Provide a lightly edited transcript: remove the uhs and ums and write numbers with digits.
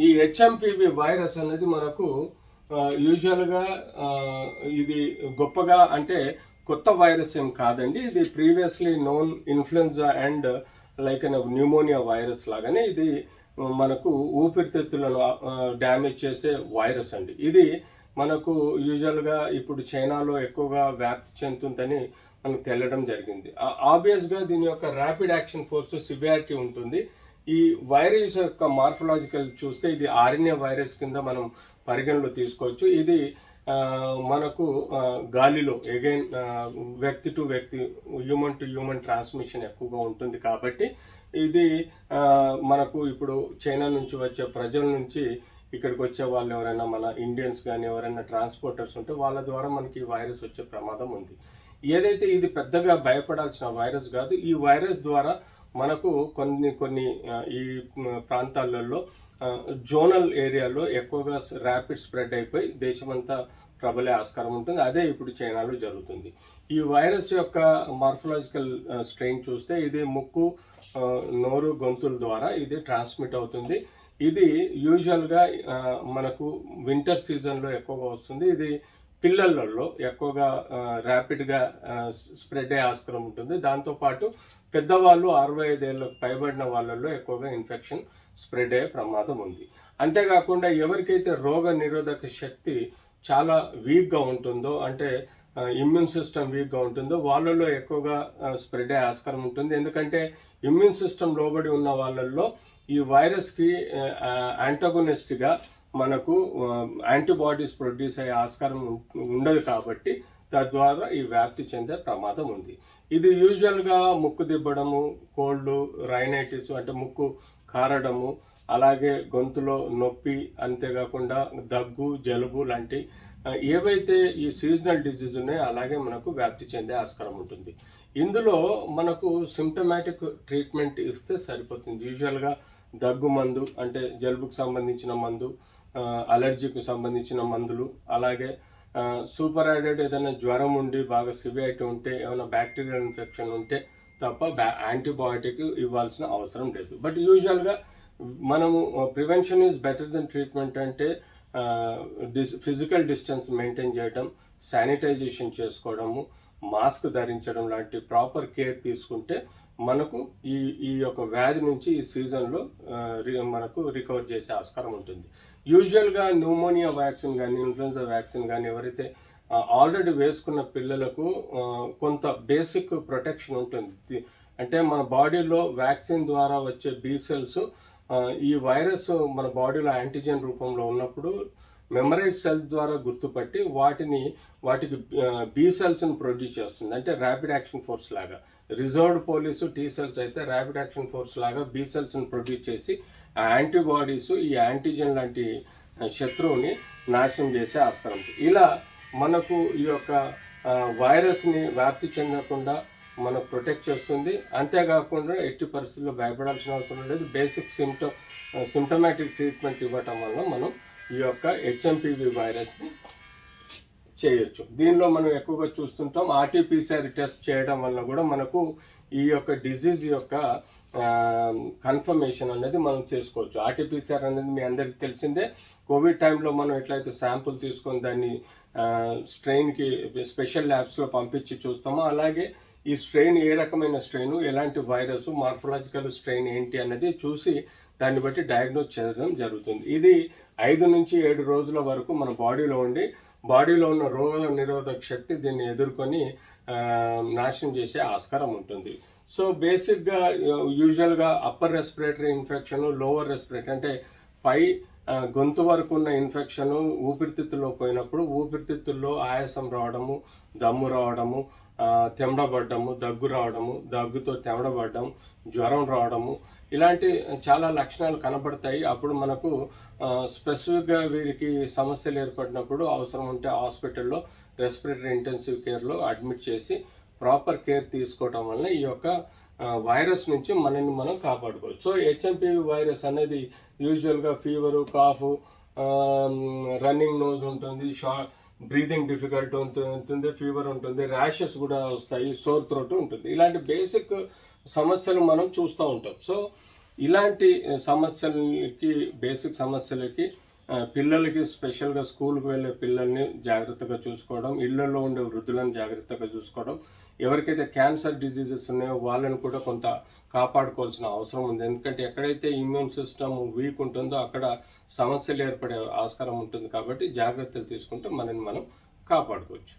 ఈ HMPV virus అనేది మనకు యూజువల్గా ఇది గొప్పగా అంటే కొత్త వైరస్ ఏం కాదండి. ఇది previously known influenza and like pneumonia virus లాగానే ఇది మనకు ఊపిరితిత్తులను డ్యామేజ్ చేసే వైరస్ అండి. ఇది మనకు యూజువల్గా ఇప్పుడు చైనాలో ఎక్కువగా వ్యాప్తి చెందుతుందని మనకు తెలియడం జరిగింది. ఆబ్వియస్గా దీని యొక్క ర్యాపిడ్ యాక్షన్ ఫోర్స్ సివియారిటీ ఉంటుంది. ఈ వైరస్ యొక్క మార్ఫలాజికల్ చూస్తే ఇది ఆర్ఎన్ఏ వైరస్ కింద మనం పరిగణలో తీసుకోవచ్చు. ఇది మనకు గాలిలో అగైన్ వ్యక్తి టు వ్యక్తి, హ్యూమన్ టు హ్యూమన్ ట్రాన్స్మిషన్ ఎక్కువగా ఉంటుంది. కాబట్టి ఇది మనకు ఇప్పుడు చైనా నుంచి వచ్చే ప్రజల నుంచి ఇక్కడికి వచ్చే వాళ్ళు ఎవరైనా మన ఇండియన్స్ కానీ ఎవరైనా ట్రాన్స్పోర్టర్స్ ఉంటే వాళ్ళ ద్వారా మనకి వైరస్ వచ్చే ప్రమాదం ఉంది. ఏదైతే ఇది పెద్దగా భయపడాల్సిన వైరస్ కాదు. ఈ వైరస్ ద్వారా మనకు కొన్ని ఈ ప్రాంతాలలో జోనల్ ఏరియాలో ఎక్కువగా ర్యాపిడ్ స్ప్రెడ్ అయిపోయి దేశమంతా ప్రబలే ఆస్కారం ఉంటుంది. అదే ఇప్పుడు చైనాలో జరుగుతుంది. ఈ వైరస్ యొక్క మార్ఫలాజికల్ స్ట్రెయిన్ చూస్తే ఇది ముక్కు, నోరు, గొంతుల ద్వారా ఇది ట్రాన్స్మిట్ అవుతుంది. ఇది యూజువల్గా మనకు వింటర్ సీజన్లో ఎక్కువగా వస్తుంది. ఇది పిల్లలలో ఎక్కువగా ర్యాపిడ్గా స్ప్రెడ్ అయ్యే ఆస్కారం ఉంటుంది. దాంతోపాటు పెద్దవాళ్ళు 65 ఏళ్ళకు పైబడిన వాళ్ళల్లో ఎక్కువగా ఇన్ఫెక్షన్ స్ప్రెడ్ అయ్యే ప్రమాదం ఉంది. అంతేకాకుండా ఎవరికైతే రోగ నిరోధక శక్తి చాలా వీక్గా ఉంటుందో, అంటే ఇమ్యూన్ సిస్టమ్ వీక్గా ఉంటుందో వాళ్ళల్లో ఎక్కువగా స్ప్రెడ్ అయ్యే ఆస్కారం ఉంటుంది. ఎందుకంటే ఇమ్యూన్ సిస్టమ్ లోబడి ఉన్న వాళ్ళల్లో ఈ వైరస్కి యాంటాగోనిస్ట్గా మనకు యాంటీబాడీస్ ప్రొడ్యూస్ అయ్యే ఆస్కారం ఉండదు. కాబట్టి తద్వారా ఈ వ్యాప్తి చెందే ప్రమాదం ఉంది. ఇది యూజువల్గా ముక్కు దిబ్బడము, కోల్డ్, రైనైటిస్ అంటే ముక్కు కారడము, అలాగే గొంతులో నొప్పి, అంతేకాకుండా దగ్గు, జలుబు లాంటి ఏవైతే ఈ సీజనల్ డిజీజ్ ఉన్నాయో అలాగే మనకు వ్యాప్తి చెందే ఆస్కారం ఉంటుంది. ఇందులో మనకు సిమ్టమాటిక్ ట్రీట్మెంట్ ఇస్తే సరిపోతుంది. యూజువల్గా దగ్గు మందు అంటే జలుబుకు సంబంధించిన మందు, అలర్జీకి సంబంధించిన మందులు, అలాగే సూపర్ యాడెడ్ ఏదైనా జ్వరం ఉండి బాగా సివియారిటీ ఉంటే, ఏమైనా బ్యాక్టీరియల్ ఇన్ఫెక్షన్ ఉంటే తప్ప యాంటీబయాటిక్ ఇవ్వాల్సిన అవసరం లేదు. బట్ యూజువల్గా మనము prevention is better than treatment అంటే ఫిజికల్ డిస్టెన్స్ మెయింటైన్ చేయడం, శానిటైజేషన్ చేసుకోవడము, మాస్క్ ధరించడం లాంటి ప్రాపర్ కేర్ తీసుకుంటే మనకు ఈ యొక్క వ్యాధి నుంచి ఈ సీజన్లో మనకు రికవర్ చేసే ఆస్కారం ఉంటుంది. యూజువల్గా న్యూమోనియా వ్యాక్సిన్ కానీ, ఇన్ఫ్లుయెన్జా వ్యాక్సిన్ కానీ ఎవరైతే ఆల్రెడీ వేసుకున్న పిల్లలకు కొంత బేసిక్ ప్రొటెక్షన్ ఉంటుంది. అంటే మన బాడీలో వ్యాక్సిన్ ద్వారా వచ్చే బీ సెల్స్ ఈ వైరస్ మన బాడీలో యాంటీజెన్ రూపంలో ఉన్నప్పుడు మెమరైజ్ సెల్స్ ద్వారా గుర్తుపట్టి వాటికి బీ సెల్స్ని ప్రొడ్యూస్ చేస్తుంది. అంటే ర్యాపిడ్ యాక్షన్ ఫోర్స్ లాగా. రిజర్వ్డ్ పోలీసు టీ సెల్స్ అయితే ర్యాపిడ్ యాక్షన్ ఫోర్స్ లాగా బీ సెల్స్ని ప్రొడ్యూస్ చేసి ఆ యాంటీబాడీస్ ఈ యాంటీజెన్ లాంటి శత్రువుని నాశనం చేసే ఆస్కారం ఉంటుంది. ఇలా మనకు ఈ యొక్క వైరస్ని వ్యాప్తి చెందకుండా మనకు ప్రొటెక్ట్ చేస్తుంది. అంతేకాకుండా ఎట్టి పరిస్థితుల్లో భయపడాల్సిన అవసరం లేదు. బేసిక్ సిమ్టమాటిక్ ట్రీట్మెంట్ ఇవ్వటం వల్ల మనం ఈ యొక్క హెచ్ఎంపివి వైరస్ని చేయొచ్చు. దీనిలో మనం ఎక్కువగా చూస్తుంటాం ఆర్టీపీసీఆర్ టెస్ట్ చేయడం వల్ల కూడా మనకు ఈ యొక్క డిజీజ్ యొక్క కన్ఫర్మేషన్ అనేది మనం చేసుకోవచ్చు. ఆర్టీపీసీఆర్ అనేది మీ అందరికీ తెలిసిందే. కోవిడ్ టైంలో మనం ఎట్లయితే శాంపుల్ తీసుకొని దాన్ని స్ట్రెయిన్కి స్పెషల్ ల్యాబ్స్లో పంపించి చూస్తామో, అలాగే ఈ స్ట్రెయిన్ ఏ రకమైన స్ట్రెయిన్, ఎలాంటి వైరస్, మార్ఫలాజికల్ స్ట్రెయిన్ ఏంటి అనేది చూసి దాన్ని బట్టి డయాగ్నోజ్ చేయడం జరుగుతుంది. ఇది 5 నుంచి 7 రోజుల వరకు మన బాడీలో ఉన్న రోగ నిరోధక శక్తి దీన్ని ఎదుర్కొని నాశనం చేసే ఆస్కారం ఉంటుంది. సో బేసిక్గా యూజువల్గా upper respiratory infection, lower respiratory అంటే పై గొంతు వరకు ఉన్న ఇన్ఫెక్షన్ ఊపిరితిత్తుల్లో పోయినప్పుడు ఊపిరితిత్తుల్లో ఆయాసం రావడము, దమ్ము రావడము, తెమ్మడబడ్డము, దగ్గు రావడము, దగ్గుతో తెమ్మడబడ్డం, జ్వరం రావడము, ఇలాంటి చాలా లక్షణాలు కనబడతాయి. అప్పుడు మనకు స్పెసిఫిక్గా వీరికి సమస్యలు ఏర్పడినప్పుడు అవసరం ఉంటే హాస్పిటల్లో రెస్పిరేటరీ ఇంటెన్సివ్ కేర్లో అడ్మిట్ చేసి ప్రాపర్ కేర్ తీసుకోవడం వల్ల ఈ యొక్క వైరస్ నుంచి మనల్ని మనం కాపాడుకోవచ్చు. సో హెచ్ఎంపివి వైరస్ అనేది యూజువల్గా ఫీవరు, కాఫ్, రన్నింగ్ నోజ్ ఉంటుంది, బ్రీతింగ్ డిఫికల్ట్ ఉంటుంది, ఫీవర్ ఉంటుంది, ర్యాషెస్ కూడా వస్తాయి, సోర్ థ్రోట్ ఉంటుంది. ఇలాంటి బేసిక్ సమస్యలు మనం చూస్తూ ఉంటాం. సో ఇలాంటి సమస్యలకి, బేసిక్ సమస్యలకి పిల్లలకి స్పెషల్గా స్కూల్కి వెళ్ళే పిల్లల్ని జాగ్రత్తగా చూసుకోవడం, ఇళ్లలో ఉండే వృద్ధులను జాగ్రత్తగా చూసుకోవడం, ఎవరికైతే క్యాన్సర్ డిజీజెస్ ఉన్నాయో వాళ్ళని కూడా కొంత కాపాడుకోవాల్సిన అవసరం ఉంది. ఎందుకంటే ఎక్కడైతే ఇమ్యూన్ సిస్టమ్ వీక్ ఉంటుందో అక్కడ సమస్యలు ఏర్పడే ఆస్కారం ఉంటుంది. కాబట్టి జాగ్రత్తలు తీసుకుంటే మనని మనం కాపాడుకోవచ్చు.